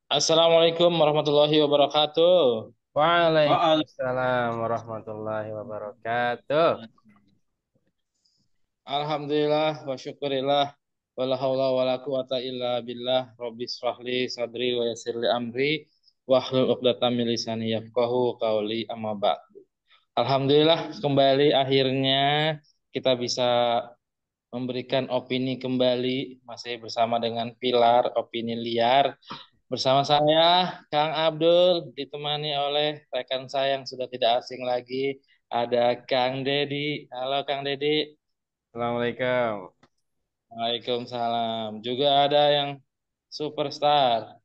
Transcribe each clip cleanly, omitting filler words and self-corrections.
Assalamualaikum warahmatullahi wabarakatuh. Waalaikumsalam Waalaikumsalam. warahmatullahi wabarakatuh. Alhamdulillah wa syukurillah wala haula wala quwata illa billah rabbis shrahli sadri wa yassirli amri wahlul 'uqdatam min lisani yafqahu qawli amma ba'd. Alhamdulillah kembali akhirnya kita bisa memberikan opini kembali masih bersama dengan Pilar Opini Liar. Bersama saya, Kang Abdul, ditemani oleh rekan saya yang sudah tidak asing lagi, ada Kang Dedi. Halo Kang Dedi. Assalamualaikum. Waalaikumsalam. Juga ada yang superstar,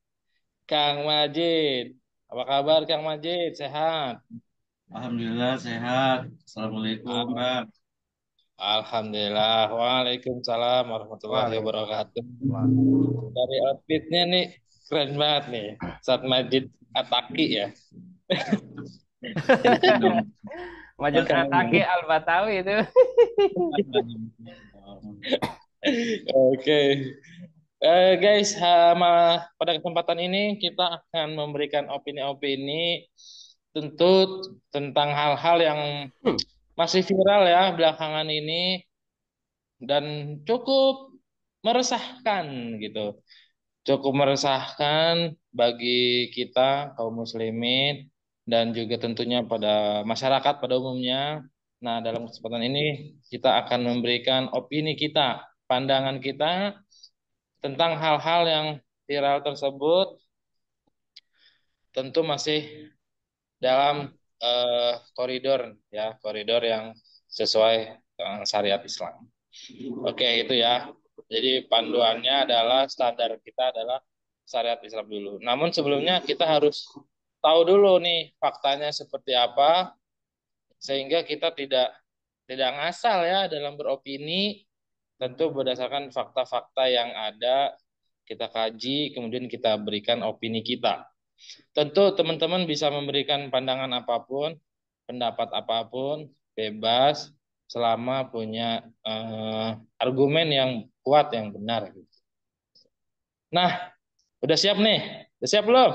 Kang Majid. Apa kabar Kang Majid? Sehat? Alhamdulillah sehat. Assalamualaikum, Al- Bang. Alhamdulillah. Waalaikumsalam warahmatullahi Waalaikumsalam. wabarakatuh. Dari outfitnya nih, keren banget nih. Saat Majid Ataki ya. Itu dong. Majid Masa Atake Al-Batawi itu. Oke. Guys, pada kesempatan ini kita akan memberikan opini-opini tentu tentang hal-hal yang masih viral ya belakangan ini dan cukup meresahkan gitu. Cukup meresahkan bagi kita kaum muslimin dan juga tentunya pada masyarakat pada umumnya. Nah, dalam kesempatan ini kita akan memberikan opini kita, pandangan kita tentang hal-hal yang viral tersebut, tentu masih dalam koridor ya, koridor yang sesuai dengan syariat Islam. Oke, itu ya. Jadi panduannya adalah standar kita adalah syariat Islam dulu. Namun sebelumnya kita harus tahu dulu nih faktanya seperti apa sehingga kita tidak ngasal ya dalam beropini, tentu berdasarkan fakta-fakta yang ada kita kaji kemudian kita berikan opini kita. Tentu teman-teman bisa memberikan pandangan apapun, pendapat apapun, bebas selama punya argumen yang kuat yang benar. Nah, udah siap nih? Udah siap belum?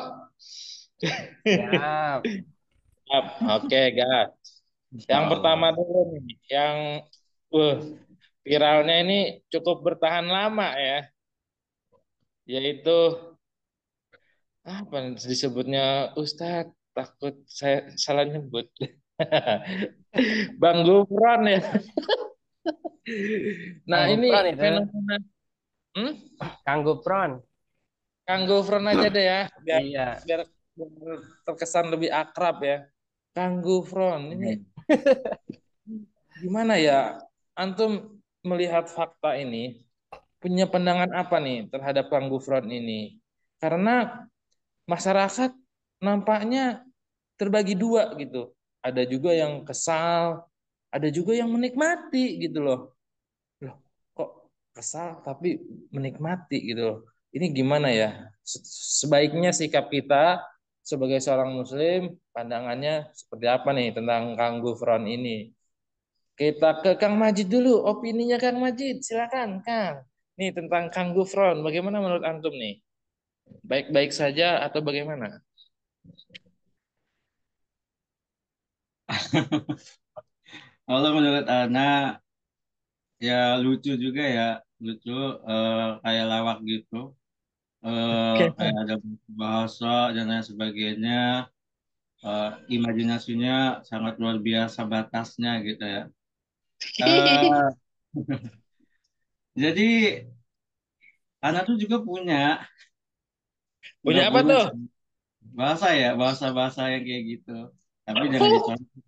Siap. Siap. Oke, gas. Insya Yang pertama Allah. dulu nih, yang uh, viralnya ini cukup bertahan lama ya, yaitu apa disebutnya Ustadz, takut saya salah nyebut. Bang Gufron ya. Nah, Kang ini Gufron itu. fenomena hmm? Kang Gufron. Kang Gufron aja deh ya, biar Iya. biar biar terkesan lebih akrab ya. Kang Gufron ini gimana ya? Antum melihat fakta ini punya pandangan apa nih terhadap Kang Gufron ini? Karena masyarakat nampaknya terbagi dua gitu. Ada juga yang kesal, ada juga yang menikmati gitu loh. Loh, kok kesal tapi menikmati gitu loh. Ini gimana ya? Sebaiknya sikap kita sebagai seorang muslim, pandangannya seperti apa nih tentang Kang Gufron ini? Kita ke Kang Majid dulu, opininya Kang Majid, silakan Kang. Nih tentang Kang Gufron, bagaimana menurut antum nih? Baik-baik saja atau bagaimana? Kalau menurut Ana, ya lucu juga ya. Lucu, kayak lawak gitu. Oke. Kayak ada bahasa dan lain sebagainya. Imajinasinya sangat luar biasa batasnya gitu ya. Eh, jadi Ana tuh juga punya, Punya nggak apa buruk tuh? sih. Bahasa ya, bahasa-bahasa yang kayak gitu. Tapi jangan dicontoh.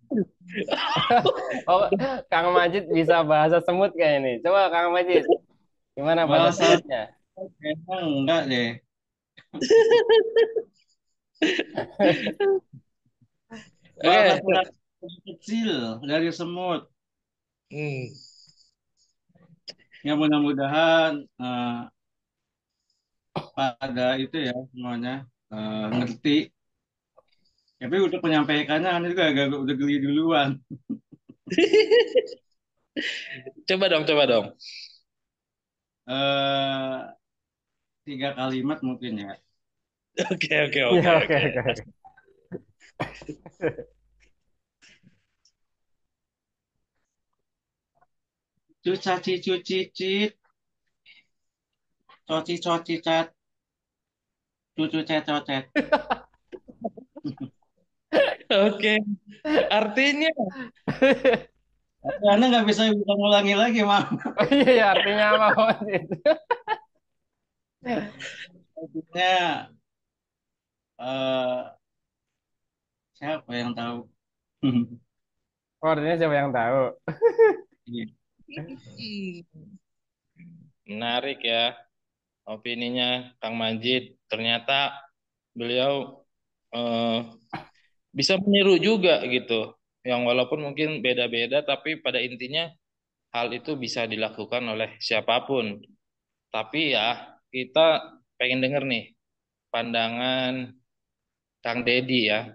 Oh, Kang Majid bisa bahasa semut kayak ini. Coba Kang Majid, gimana bahasa Bahasa semutnya? emang enggak deh. Bahasa Oke. kurang kecil dari semut. Hmm. Ya mudah-mudahan pada itu ya semuanya ngerti. Tapi untuk menyampaikannya Anda juga agak udah geli duluan. Coba dong, coba dong. Eh, 3 kalimat mungkin ya. Oke, oke, Ya, oke, oke, oke. oke, oke. Cucaci cuci cit, coci coci cat, cucu cet cocet. Oke. Artinya, Tapi Anda nggak bisa ulangi lagi, Mam. Oh iya, ya, artinya apa Majid? Maksudnya eh siapa yang tahu? Oh, artinya siapa yang tahu? Iya. menarik ya opininya Kang Majid. Ternyata beliau eh, bisa meniru juga gitu. Yang walaupun mungkin beda-beda, tapi pada intinya hal itu bisa dilakukan oleh siapapun. Tapi ya, kita pengen denger nih pandangan Kang Dedi ya.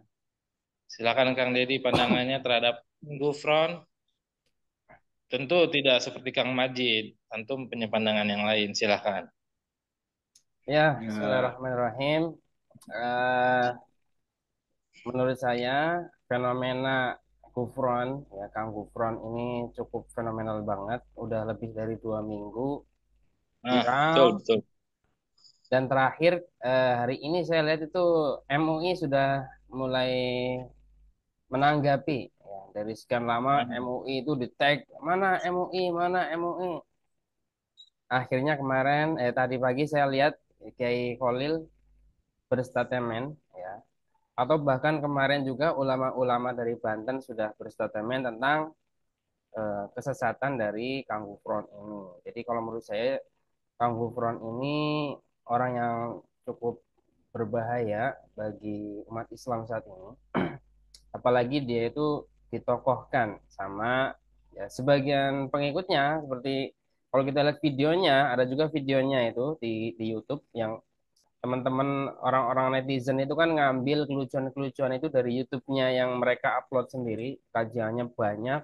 Silakan Kang Dedi pandangannya terhadap Gufron. Tentu tidak seperti Kang Majid, tentu punya pandangan yang lain. Silakan. Ya, Ya, Bismillahirrahmanirrahim. Eh, Menurut saya fenomena Gufron, ya Kang Gufron ini cukup fenomenal banget. Udah lebih dari 2 minggu Nah, betul, viral. betul. Dan terakhir hari ini saya lihat itu MUI sudah mulai menanggapi. Ya, dari sekian lama Nah, MUI itu di tag mana MUI, mana MUI. Akhirnya kemarin tadi pagi saya lihat Kiai Khalil berstatemen, ya. Atau bahkan kemarin juga ulama-ulama dari Banten sudah berstatemen tentang kesesatan dari Kang Gufron ini. Jadi kalau menurut saya Kang Gufron ini orang yang cukup berbahaya bagi umat Islam saat ini. Apalagi dia itu ditokohkan sama ya, sebagian pengikutnya seperti kalau kita lihat videonya, ada juga videonya itu di YouTube yang teman-teman orang-orang netizen itu kan ngambil kelucuan-kelucuan itu dari YouTube-nya yang mereka upload sendiri, kajiannya banyak,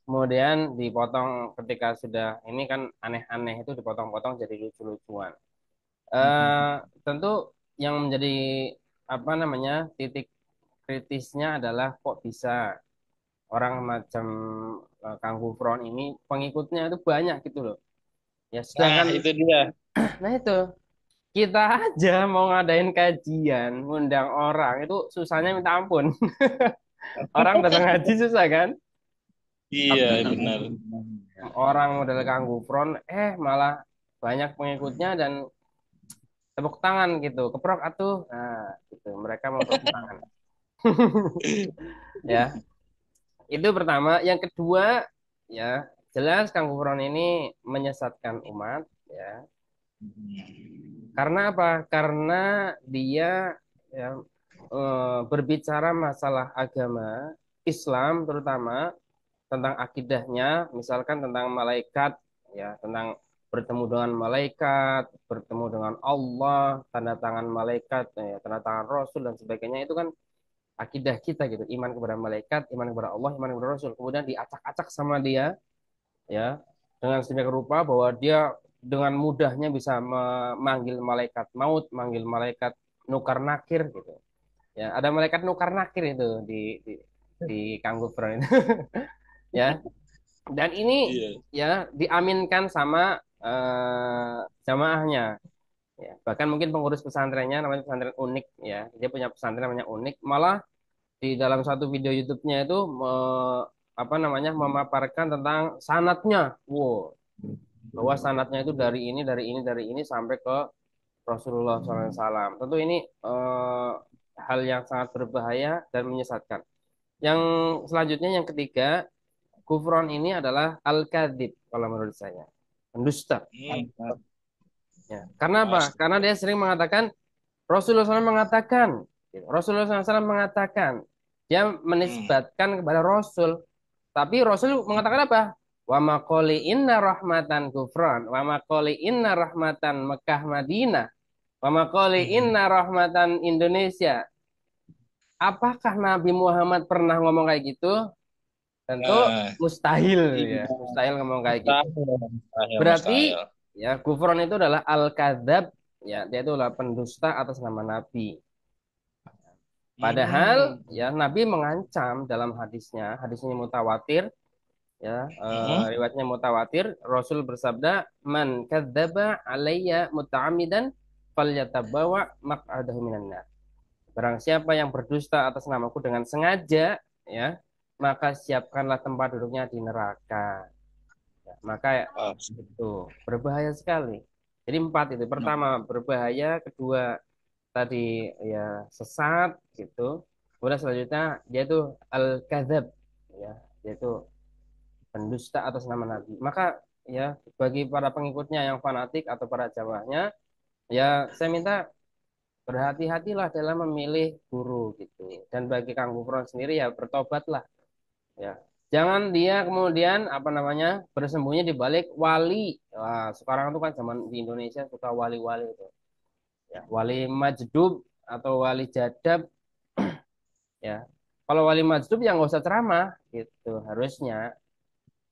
kemudian dipotong ketika sudah ini kan aneh-aneh itu dipotong-potong jadi lucu-lucuan. Eh, Tentu yang menjadi apa namanya titik kritisnya adalah kok bisa orang macam Kang Gufron ini pengikutnya itu banyak gitu loh. Ya nah, sedangkan itu dia. nah itu kita aja mau ngadain kajian, ngundang orang itu susahnya minta ampun. Orang datang haji susah kan? Iya, Tapi benar. orang model Kang Gufron malah banyak pengikutnya dan tepuk tangan gitu, keprok atuh. Nah, gitu. Mereka mau tepuk tangan. Ya, itu pertama. Yang kedua, ya jelas Kang Gufron ini menyesatkan umat, ya. Karena apa? Karena dia ya, berbicara masalah agama Islam terutama tentang akidahnya, misalkan tentang malaikat, ya tentang bertemu dengan malaikat, bertemu dengan Allah, tanda tangan malaikat, ya, tanda tangan Rasul dan sebagainya itu kan akidah kita gitu, iman kepada malaikat, iman kepada Allah, iman kepada Rasul. Kemudian diacak-acak sama dia, ya dengan sedemikian rupa bahwa dia dengan mudahnya bisa memanggil malaikat maut, manggil malaikat nukar nakir gitu. Ya, ada malaikat nukar nakir itu di Kang Gufron itu. Ya, dan ini Iya. ya diaminkan sama jamaahnya. Ya, bahkan mungkin pengurus pesantrennya namanya pesantren unik, ya. Dia punya pesantren namanya unik. Malah di dalam satu video YouTube-nya itu apa namanya memaparkan tentang sanatnya. Wow, bahwa sanatnya itu dari ini, dari ini, dari ini sampai ke Rasulullah SAW. Tentu ini hal yang sangat berbahaya dan menyesatkan. Yang selanjutnya yang ketiga, kufron ini adalah al-kadzib kalau menurut saya. Pendusta. Hmm. Ya. Karena apa? Mas. Karena dia sering mengatakan Rasulullah SAW mengatakan, gitu. Rasulullah SAW mengatakan, dia Hmm. menisbatkan kepada Rasul. Tapi Rasul mengatakan apa? Wa maqoli inna rahmatan kufran, wa maqoli inna rahmatan Mekah Madinah, wa maqoli Hmm. inna rahmatan Indonesia. Apakah Nabi Muhammad pernah ngomong kayak gitu? Tentu Eh, mustahil ya, iya, mustahil ngomong kayak gitu. mustahil, mustahil, Berarti mustahil. ya kufron itu adalah al-kadzab, ya dia itu adalah pendusta atas nama Nabi. Padahal Hmm. ya Nabi mengancam dalam hadisnya mutawatir, ya Hmm. riwayatnya mutawatir, Rasul bersabda, "Man kadzdzaba alayya muta'ammidan falyatabawa maq'adahu minan nar." Barang siapa yang berdusta atas namaku dengan sengaja, ya, maka siapkanlah tempat duduknya di neraka. Ya, maka Oh, itu berbahaya sekali. Jadi empat itu. Pertama berbahaya, kedua tadi ya sesat gitu. Kemudian selanjutnya dia itu al-kadzab, ya, yaitu pendusta atas nama Nabi. Maka ya bagi para pengikutnya yang fanatik atau para jamaahnya, ya saya minta berhati-hatilah dalam memilih guru gitu. Dan bagi Kang Gufron sendiri ya bertobatlah, ya. Jangan dia kemudian apa namanya bersembunyi di balik wali. Wah, sekarang itu kan zaman di Indonesia suka wali-wali itu. Ya, wali majdub atau wali jadab, ya. Kalau wali majdub ya nggak usah ceramah gitu harusnya.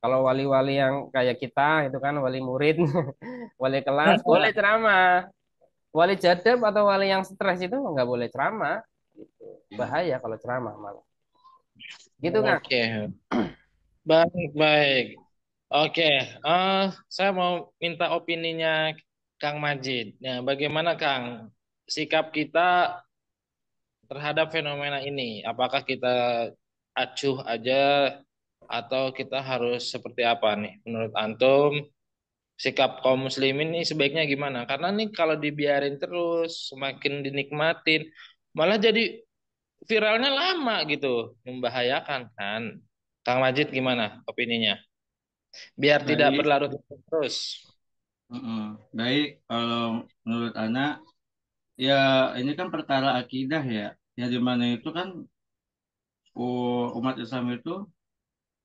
Kalau wali-wali yang kayak kita itu kan wali murid, wali kelas boleh ceramah. Wali jadab atau wali yang stres itu nggak boleh ceramah. Gitu. Bahaya kalau ceramah malah. Gitu Kang. oke, baik, baik. Oke, saya mau minta opininya Kang Majid. Nah, bagaimana Kang sikap kita terhadap fenomena ini? Apakah kita acuh aja atau kita harus seperti apa nih? Menurut Antum, sikap kaum muslimin ini sebaiknya gimana? Karena nih kalau dibiarin terus, semakin dinikmatin, malah jadi viralnya lama gitu, membahayakan kan? Kang Majid gimana opininya? Biar tidak Baik, berlarut terus. mm-mm. Baik. Kalau menurut anak, ya ini kan perkara akidah ya. Ya di mana itu kan umat Islam itu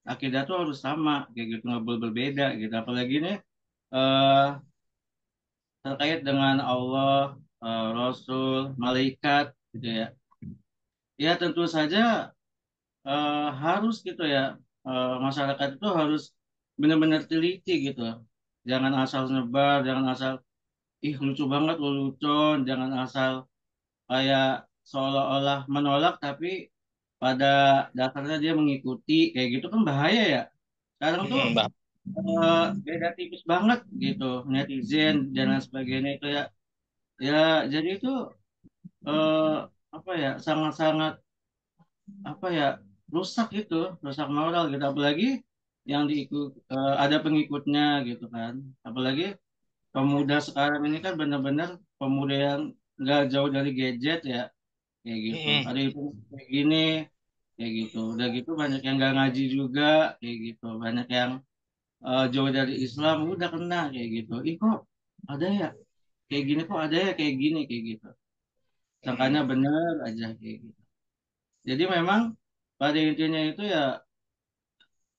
akidah tuh harus sama, kayak gitu nggak boleh berbeda gitu. Apalagi nih eh, terkait dengan Allah, Rasul, malaikat, gitu ya. Ya tentu saja harus gitu ya, masyarakat itu harus benar-benar teliti gitu. Jangan asal nyebar, jangan asal ih lucu banget lu lucon, jangan asal kayak seolah-olah menolak tapi pada dasarnya dia mengikuti kayak gitu kan bahaya ya. Sekarang tuh Bah. beda tipis banget gitu netizen dan lain sebagainya itu ya. Ya jadi itu eh, apa ya sangat-sangat apa ya rusak gitu, rusak moral gitu. Apalagi yang diikut ada pengikutnya gitu kan. Apalagi pemuda sekarang ini kan benar-benar pemuda yang nggak jauh dari gadget ya kayak gitu. Ada itu kayak gini kayak gitu. Udah gitu banyak yang nggak ngaji juga kayak gitu. Banyak yang jauh dari Islam udah kena kayak gitu. Ih kok ada ya kayak gini, kok ada ya kayak gini kayak gitu. Sangkanya bener aja kayak gitu. Jadi memang pada intinya itu ya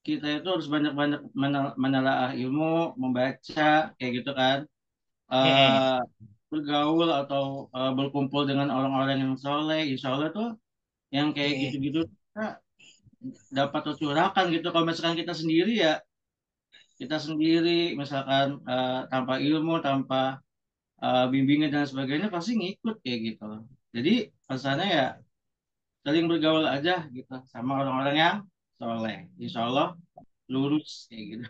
kita itu harus banyak-banyak menelaah ilmu, membaca kayak gitu kan. eh Bergaul atau berkumpul dengan orang-orang yang soleh, insya Allah tuh yang kayak gitu-gitu kita dapat tercurahkan gitu. Kalau misalkan kita sendiri misalkan tanpa ilmu, tanpa bimbingan dan sebagainya pasti ngikut kayak gitu. Jadi pesannya ya saling bergaul aja gitu sama orang-orang yang soleh, insya Allah lurus kayak gitu.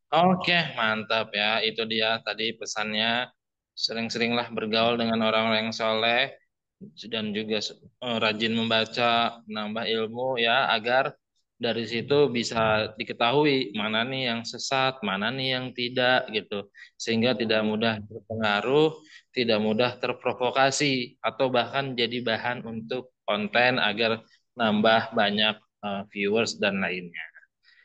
Oke, mantap ya. Itu dia tadi pesannya. Sering-seringlah bergaul dengan orang-orang yang soleh dan juga rajin membaca, menambah ilmu ya, agar dari situ bisa diketahui mana nih yang sesat, mana nih yang tidak gitu. Sehingga tidak mudah terpengaruh, tidak mudah terprovokasi, atau bahkan jadi bahan untuk konten agar nambah banyak viewers dan lainnya.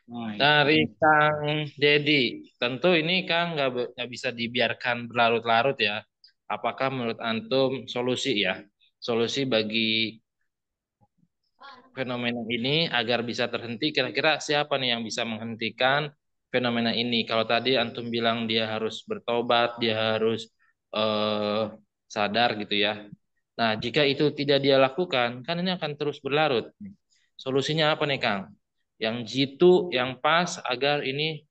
Nah, Dari itu. Kang Dedi, tentu ini Kang nggak bisa dibiarkan berlarut-larut ya. Apakah menurut Antum solusi ya, solusi bagi fenomena ini agar bisa terhenti? Kira-kira siapa nih yang bisa menghentikan fenomena ini? Kalau tadi Antum bilang dia harus bertobat, dia harus eh, sadar gitu ya. Nah, jika itu tidak dia lakukan, kan ini akan terus berlarut. Solusinya apa nih Kang? yang jitu, yang pas agar ini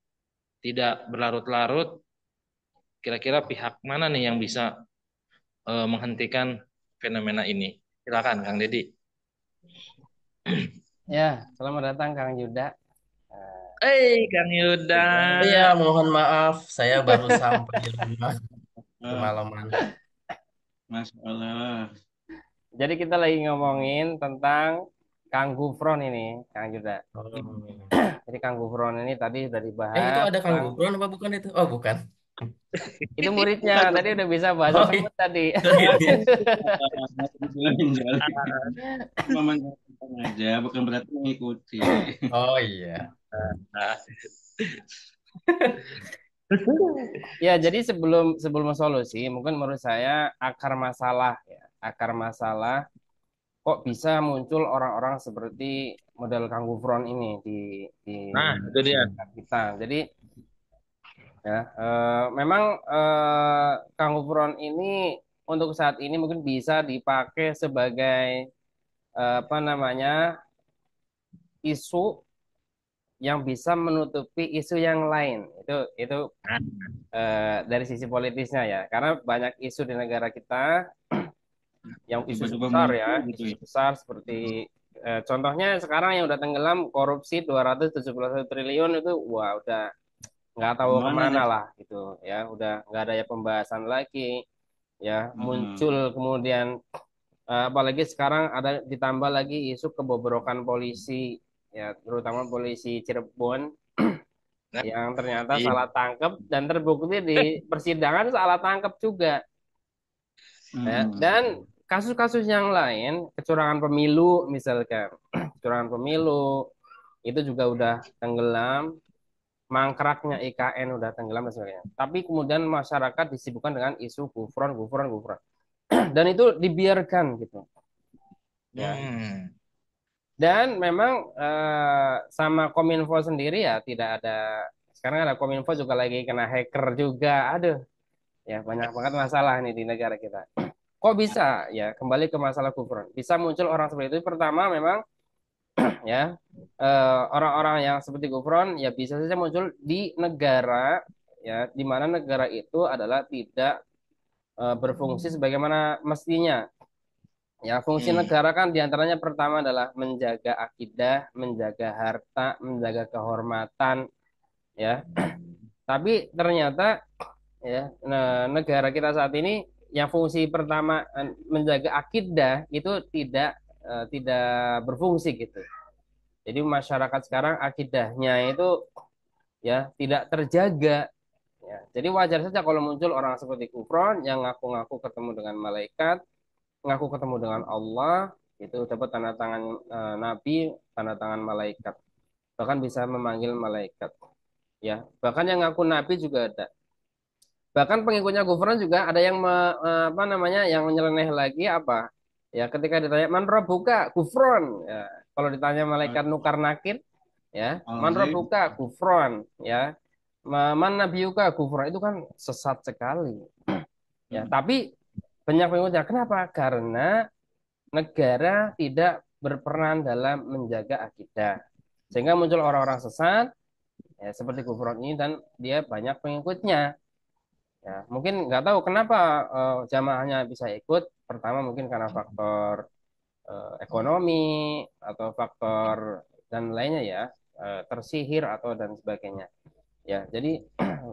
tidak berlarut-larut. Kira-kira pihak mana nih yang bisa menghentikan fenomena ini? Silakan Kang Deddy. Ya, selamat datang Kang Yuda. Kang Yuda. Iya, mohon maaf, saya baru sampai di rumah Ah, kemalaman. Masya Allah. Jadi kita lagi ngomongin tentang Kang Gufron ini, Kang Yuda. Oh. Jadi Kang Gufron ini tadi sudah Itu dibahas ada Kang tentang Gufron apa bukan itu? Oh, bukan. itu muridnya Bukan, tadi udah bisa bahasa Oh, semut tadi. iya. dibilangin Jali. Cuma menjelaskan aja, bukan berarti mengikuti. Oh iya. Nah, Ya, jadi sebelum sebelum solusi, mungkin menurut saya akar masalah ya, akar masalah kok bisa muncul orang-orang seperti model Kang Gufron ini di nah, itu dia. masyarakat kita. Jadi ya, memang Kang Gufron ini untuk saat ini mungkin bisa dipakai sebagai apa namanya isu yang bisa menutupi isu yang lain. Itu dari sisi politisnya ya, karena banyak isu di negara kita yang isu Tiba-tiba besar ya, muncul gitu isu ya. besar seperti contohnya sekarang yang udah tenggelam korupsi 271 triliun itu, wah udah nggak tahu Gimana kemana deh? lah gitu ya, udah nggak ada ya pembahasan lagi ya, Heeh. muncul kemudian apalagi sekarang ada ditambah lagi isu kebobrokan polisi ya, terutama polisi Cirebon Nah, yang ternyata iya. salah tangkap dan terbukti di persidangan salah tangkap juga ya. Heeh. Dan kasus-kasus yang lain, kecurangan pemilu misalkan, kecurangan pemilu itu juga udah tenggelam, mangkraknya IKN udah tenggelam dan sebagainya. Tapi kemudian masyarakat disibukkan dengan isu gufron, gufron, gufron. Dan itu dibiarkan gitu ya. Hmm. Dan memang sama Kominfo sendiri ya tidak ada, sekarang ada Kominfo juga lagi kena hacker juga. Aduh, ya banyak banget masalah nih di negara kita. Kok bisa ya, kembali ke masalah gufron. Bisa muncul orang seperti itu. Pertama memang ya orang-orang yang seperti gufron ya bisa saja muncul di negara ya, di mana negara itu adalah tidak berfungsi sebagaimana mestinya. Ya, fungsi Hmm. negara kan diantaranya pertama adalah menjaga akidah, menjaga harta, menjaga kehormatan, ya. Tapi ternyata ya, negara kita saat ini yang fungsi pertama menjaga akidah itu tidak berfungsi gitu. Jadi masyarakat sekarang akidahnya itu ya tidak terjaga. Ya. Jadi wajar saja kalau muncul orang seperti Kufron yang ngaku-ngaku ketemu dengan malaikat, ngaku ketemu dengan Allah, itu dapat tanda tangan Nabi, tanda tangan malaikat, bahkan bisa memanggil malaikat. Ya, bahkan yang ngaku Nabi juga ada. Bahkan pengikutnya Gufron juga ada yang apa namanya, yang menyeleneh lagi apa? Ya, ketika ditanya man rabbuka Gufron, ya. Kalau ditanya malaikat nukar nakir, ya, man Azim. rabbuka Gufron, ya. Man nabiyuka Gufron, itu kan sesat sekali. Ya, tapi banyak pengikutnya. Kenapa? Karena negara tidak berperan dalam menjaga akidah. Sehingga muncul orang-orang sesat ya, seperti Gufron ini, dan dia banyak pengikutnya. Ya, mungkin nggak tahu kenapa jamaahnya bisa ikut. Pertama mungkin karena faktor ekonomi atau faktor dan lainnya ya, tersihir atau dan sebagainya. Ya, jadi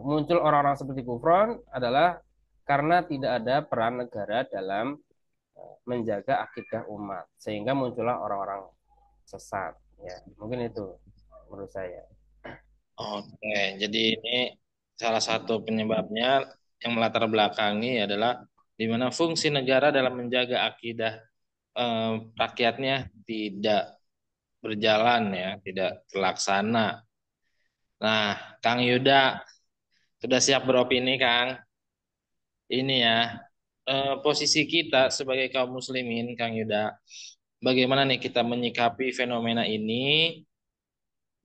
muncul orang-orang seperti Gufron adalah karena tidak ada peran negara dalam menjaga akidah umat, sehingga muncullah orang-orang sesat. Ya, mungkin itu menurut saya. Oke, jadi ini salah satu penyebabnya yang melatar belakangi adalah di mana fungsi negara dalam menjaga akidah eh, rakyatnya tidak berjalan ya, tidak terlaksana. Nah, Kang Yuda sudah siap beropini, Kang? Ini ya, posisi kita sebagai kaum muslimin, Kang Yuda, bagaimana nih kita menyikapi fenomena ini?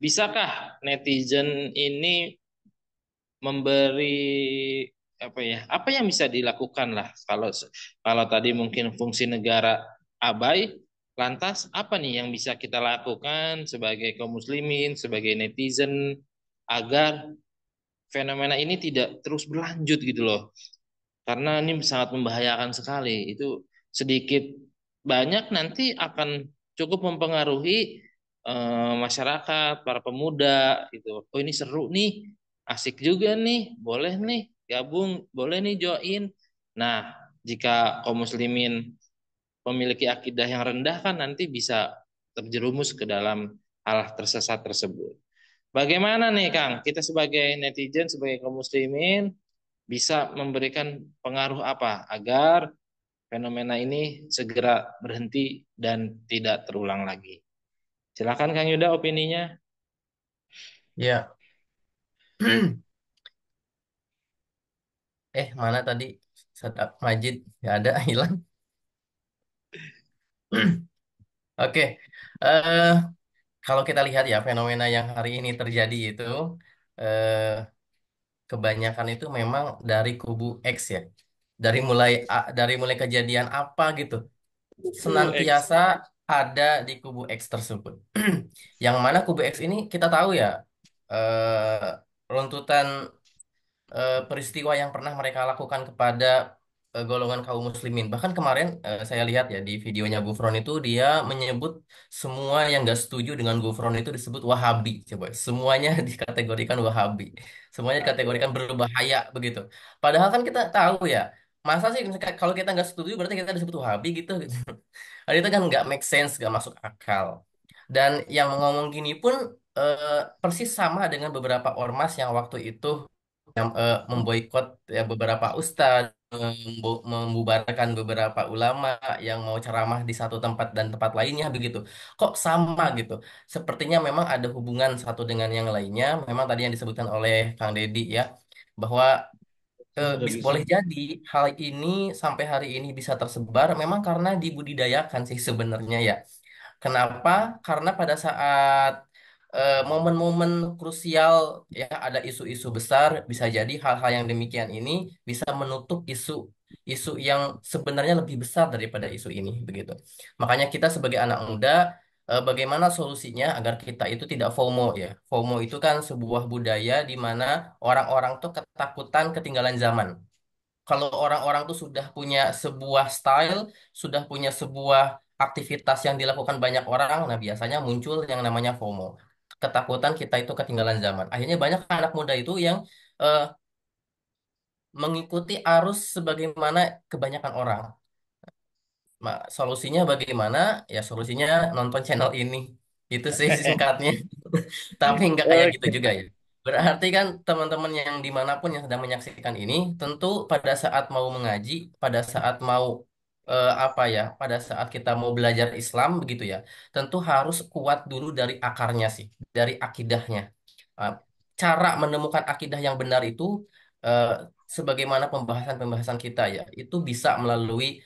Bisakah netizen ini memberi apa ya? Apa yang bisa dilakukan lah kalau kalau tadi mungkin fungsi negara abai, Lantas apa nih yang bisa kita lakukan sebagai kaum muslimin, sebagai netizen agar fenomena ini tidak terus berlanjut gitu loh. Karena ini sangat membahayakan sekali. Itu sedikit banyak nanti akan cukup mempengaruhi masyarakat, para pemuda gitu. Oh ini seru nih, asik juga nih, boleh nih gabung, boleh nih join. Nah, jika kaum muslimin memiliki akidah yang rendah kan nanti bisa terjerumus ke dalam hal tersesat tersebut. Bagaimana nih Kang, kita sebagai netizen, sebagai kaum muslimin bisa memberikan pengaruh apa agar fenomena ini segera berhenti dan tidak terulang lagi? Silakan Kang Yuda opininya. Ya, mana tadi Ustadz Majid? Nggak ada, hilang. Oke, eh kalau kita lihat ya fenomena yang hari ini terjadi itu, eh, kebanyakan itu memang dari kubu X ya. Dari mulai kejadian apa gitu, X. senantiasa ada di kubu X tersebut. Yang mana kubu X ini kita tahu ya, runtutan peristiwa yang pernah mereka lakukan kepada golongan kaum muslimin. Bahkan kemarin saya lihat ya di videonya Gufron itu dia menyebut semua yang gak setuju dengan Gufron itu disebut Wahabi. Coba semuanya dikategorikan Wahabi. Semuanya Aduh. dikategorikan berbahaya begitu. Padahal kan kita tahu ya, masa sih kalau kita nggak setuju berarti kita disebut Wahabi gitu. Hal itu kan nggak make sense, nggak masuk akal. Dan yang ngomong gini pun persis sama dengan beberapa ormas yang waktu itu yang memboikot ya beberapa ustadz, membubarkan beberapa ulama yang mau ceramah di satu tempat dan tempat lainnya begitu. Kok sama gitu? Sepertinya memang ada hubungan satu dengan yang lainnya. Memang tadi yang disebutkan oleh Kang Deddy ya, bahwa boleh jadi hal ini sampai hari ini bisa tersebar memang karena dibudidayakan sih sebenarnya ya. Kenapa? Karena pada saat momen-momen krusial ya ada isu-isu besar, bisa jadi hal-hal yang demikian ini bisa menutup isu yang sebenarnya lebih besar daripada isu ini begitu. Makanya kita sebagai anak muda, bagaimana solusinya agar kita itu tidak FOMO ya. FOMO itu kan sebuah budaya di mana orang-orang tuh ketakutan ketinggalan zaman. Kalau orang-orang tuh sudah punya sebuah style, sudah punya sebuah aktivitas yang dilakukan banyak orang, nah biasanya muncul yang namanya FOMO. Ketakutan kita itu ketinggalan zaman. Akhirnya banyak anak muda itu yang eh, mengikuti arus sebagaimana kebanyakan orang. Solusinya bagaimana? Ya solusinya nonton channel ini. Itu sih singkatnya. Tapi nggak kayak gitu Oke. juga ya. Berarti kan teman-teman yang dimanapun yang sedang menyaksikan ini, tentu pada saat mau mengaji, pada saat mau apa ya, pada saat kita mau belajar Islam begitu ya, tentu harus kuat dulu dari akarnya sih, dari akidahnya. Uh, Cara menemukan akidah yang benar itu, uh, sebagaimana pembahasan-pembahasan kita ya, itu bisa melalui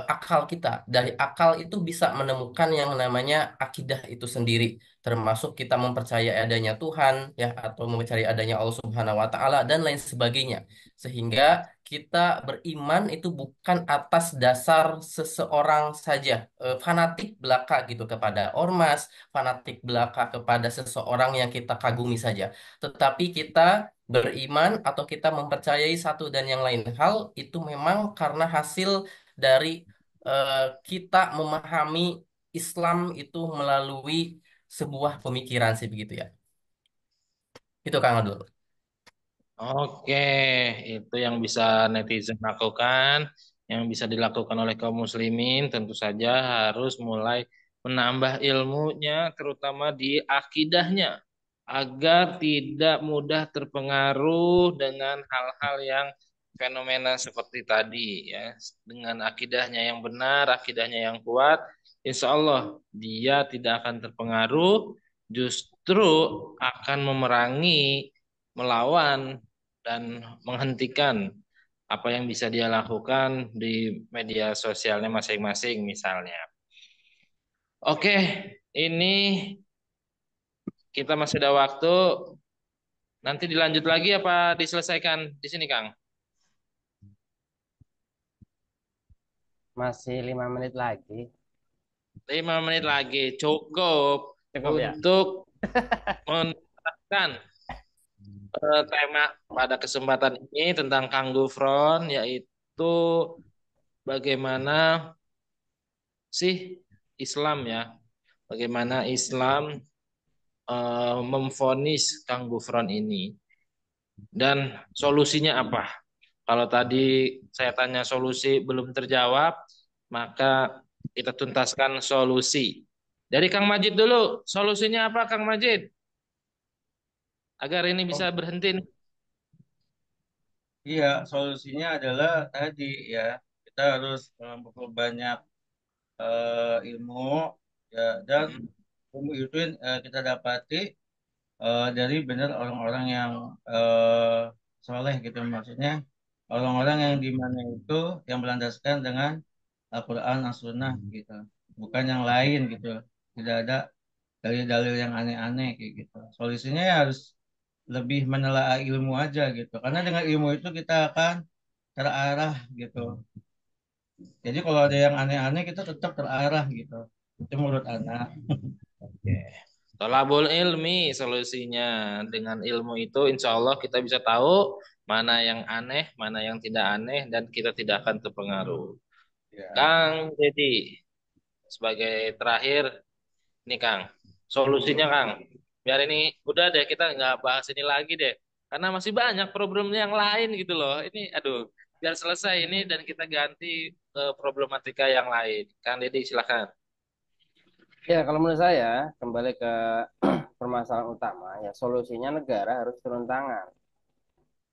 akal kita. Dari akal itu bisa menemukan yang namanya akidah itu sendiri, termasuk kita mempercayai adanya Tuhan ya atau mempercayai adanya Allah Subhanahu wa taala dan lain sebagainya. Sehingga kita beriman itu bukan atas dasar seseorang saja, fanatik belaka gitu kepada ormas, fanatik belaka kepada seseorang yang kita kagumi saja, tetapi kita beriman atau kita mempercayai satu dan yang lain hal itu memang karena hasil dari eh, kita memahami Islam itu melalui sebuah pemikiran sih begitu ya. Itu Kang Adul. Oke, itu yang bisa netizen lakukan, yang bisa dilakukan oleh kaum muslimin, tentu saja harus mulai menambah ilmunya, terutama di akidahnya, agar tidak mudah terpengaruh dengan hal-hal yang fenomena seperti tadi, ya. Dengan akidahnya yang benar, akidahnya yang kuat, insya Allah dia tidak akan terpengaruh, justru akan memerangi, melawan dan menghentikan apa yang bisa dia lakukan di media sosialnya masing-masing misalnya. Oke, ini kita masih ada waktu. Nanti dilanjut lagi apa diselesaikan di sini, Kang? Masih 5 menit lagi. 5 menit lagi cukup Cukup ya. untuk menerangkan tema pada kesempatan ini tentang Kang Gufron, yaitu bagaimana sih Islam ya, bagaimana Islam memvonis Kang Gufron ini dan solusinya apa. Kalau tadi saya tanya solusi belum terjawab, maka kita tuntaskan solusi. Dari Kang Majid dulu, solusinya apa Kang Majid? Agar ini bisa berhenti nih. Iya, solusinya adalah tadi ya, kita harus memperbanyak ilmu ya, dan Hmm. ilmu itu kita dapati dari benar orang-orang yang soleh gitu, maksudnya orang-orang yang di mana itu yang berlandaskan dengan Al-Quran, As-Sunnah gitu, bukan yang lain gitu, tidak ada dalil-dalil yang aneh-aneh kayak gitu. Solusinya ya harus lebih menelaah ilmu aja gitu, karena dengan ilmu itu kita akan terarah gitu. Jadi kalau ada yang aneh-aneh kita tetap terarah gitu. Itu menurut anak. Oke. Tolabul ilmi solusinya. Dengan ilmu itu insya Allah kita bisa tahu mana yang aneh, mana yang tidak aneh, dan kita tidak akan terpengaruh. Ya. Kang, jadi sebagai terakhir, nih Kang, solusinya Kang. Biar ini udah deh kita nggak bahas ini lagi deh, karena masih banyak problem yang lain gitu loh. Ini aduh, biar selesai ini dan kita ganti ke problematika yang lain. Kang Deddy silakan. Ya, kalau menurut saya kembali ke permasalahan utama ya solusinya negara harus turun tangan.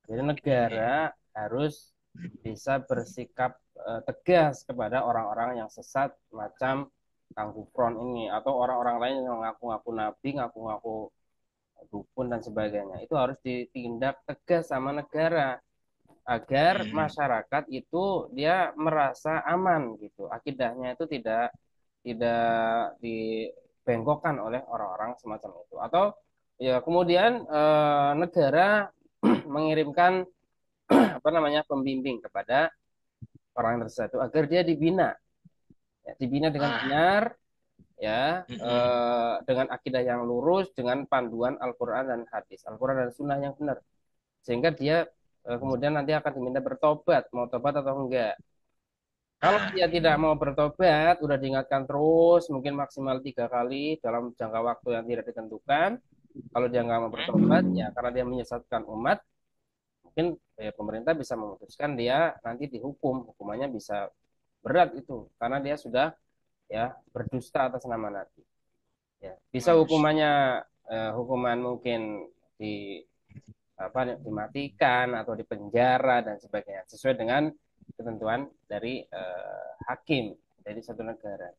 Jadi negara Oke. harus bisa bersikap tegas kepada orang-orang yang sesat macam Kang Gufron ini atau orang-orang lain yang ngaku-ngaku nabi, ngaku-ngaku dukun dan sebagainya. Itu harus ditindak tegas sama negara agar Hmm. masyarakat itu dia merasa aman gitu. Akidahnya itu tidak dibengkokkan oleh orang-orang semacam itu. Atau ya kemudian negara mengirimkan apa namanya pembimbing kepada orang tersebut agar dia dibina, ya, dibina dengan Ah. benar, ya Mm-mm. dengan akidah yang lurus, dengan panduan Al-Quran dan hadis, Al-Quran dan Sunnah yang benar, sehingga dia kemudian nanti akan diminta bertobat, mau tobat atau enggak. Kalau Ah. dia tidak mau bertobat, udah diingatkan terus, mungkin maksimal 3 kali dalam jangka waktu yang tidak ditentukan. Kalau dia nggak mau bertobat, ya karena dia menyesatkan umat, mungkin pemerintah bisa memutuskan dia nanti dihukum, hukumannya bisa berat itu, karena dia sudah ya berdusta atas nama Nabi. Ya, bisa Masya hukumannya hukuman mungkin di apa dimatikan atau dipenjara dan sebagainya, sesuai dengan ketentuan dari hakim dari satu negara.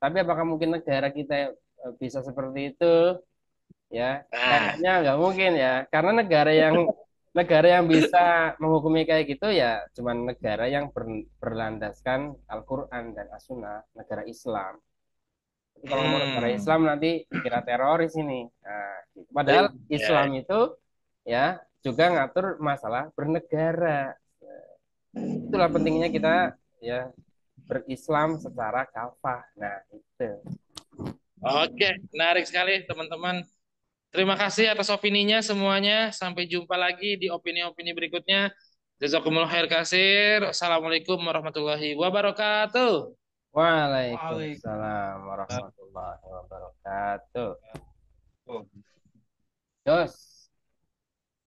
Tapi apakah mungkin negara kita bisa seperti itu? Ya, Ah. kayaknya nggak mungkin ya. Karena negara yang bisa menghukumi kayak gitu ya cuman negara yang berlandaskan Al-Quran dan As-Sunnah, negara Islam. Jadi kalau ngomong negara Hmm. Islam nanti dikira teroris ini. Nah, gitu. Padahal Eh, Islam ya. itu ya juga ngatur masalah bernegara. Itulah pentingnya kita ya berislam secara kafah. Nah, itu. Oke, menarik sekali teman-teman. Terima kasih atas opininya semuanya. Sampai jumpa lagi di opini-opini berikutnya. Jazakumullah khair kasir. Assalamualaikum warahmatullahi wabarakatuh. Waalaikumsalam warahmatullahi wabarakatuh. Waalaikumsalam. Jos.